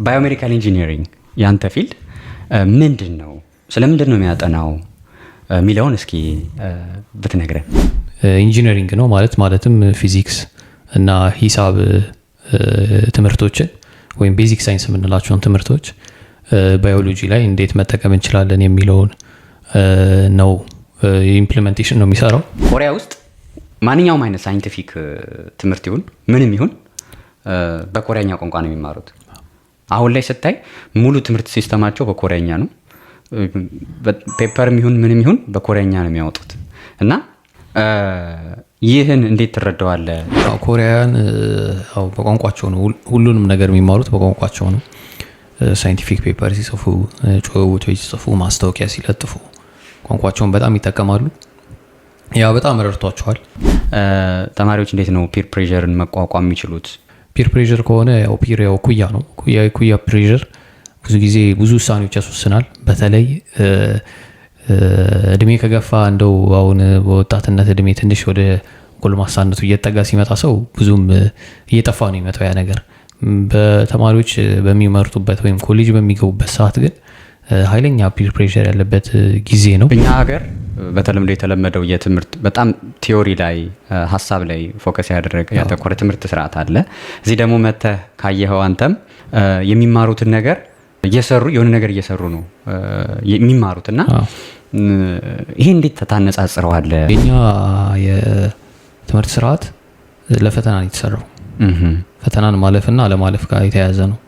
ባዮሜዲካል ኢንጂነሪንግ ያንተ ፊልድ ምንድን ነው? ስለምንድን ነው የሚያጠናው የሚለውን እስኪ ብትነግረን። ኢንጂነሪንግ ነው ማለትም ፊዚክስ እና ሂሳብ ትምህርቶችን ወይም ቤዚክ ሳይንስ የምንላቸውን ትምህርቶች ባዮሎጂ ላይ እንዴት መጠቀም እንችላለን የሚለውን ነው። ኢምፕሊሜንቴሽን ነው የሚሰራው። ኮሪያ ውስጥ ማንኛውም አይነት ሳይንቲፊክ ትምህርት ይሁን ምንም ይሁን በኮሪያኛ ቋንቋ ነው የሚማሩት። አሁን ላይ ስታይ ሙሉ ትምህርት ሲስተማቸው በኮሪያኛ ነው። ፔፐርም ይሁን ምንም ይሁን በኮሪያኛ ነው የሚያወጡት እና ይህን እንዴት ትረዳዋለህ? ኮሪያውያን በቋንቋቸው ነው ሁሉንም ነገር የሚማሩት፣ በቋንቋቸው ነው። ሳይንቲፊክ ፔፐር ሲጽፉ፣ ጭውውቶች ሲጽፉ፣ ማስታወቂያ ሲለጥፉ ቋንቋቸውን በጣም ይጠቀማሉ። ያ በጣም ረድቷቸዋል። ተማሪዎች እንዴት ነው ፒር ፕሬዠርን መቋቋም የሚችሉት? ፒር ፕሬዠር ከሆነ ፒር ኩያ ነው። ኩያ ፕሬዠር ብዙ ጊዜ ብዙ ውሳኔዎች ያስወስናል። በተለይ እድሜ ከገፋ እንደው አሁን በወጣትነት እድሜ ትንሽ ወደ ጎልማሳነቱ እየጠጋ ሲመጣ ሰው ብዙም እየጠፋ ነው የሚመጣው ያ ነገር። በተማሪዎች በሚመርጡበት ወይም ኮሌጅ በሚገቡበት ሰዓት ግን ኃይለኛ ፒር ፕሬዠር ያለበት ጊዜ ነው። እኛ ሀገር በተለምዶ የተለመደው የትምህርት በጣም ቲዮሪ ላይ ሀሳብ ላይ ፎከስ ያተኮረ ትምህርት ስርዓት አለ። እዚህ ደግሞ መተህ ካየኸው አንተም የሚማሩትን ነገር እየሰሩ የሆነ ነገር እየሰሩ ነው የሚማሩትና ይሄ እንዴት ታነጻጽረዋለህ? የኛ የትምህርት ስርዓት ለፈተና ነው የተሰራው። ፈተናን ማለፍና አለማለፍ ጋር የተያያዘ ነው።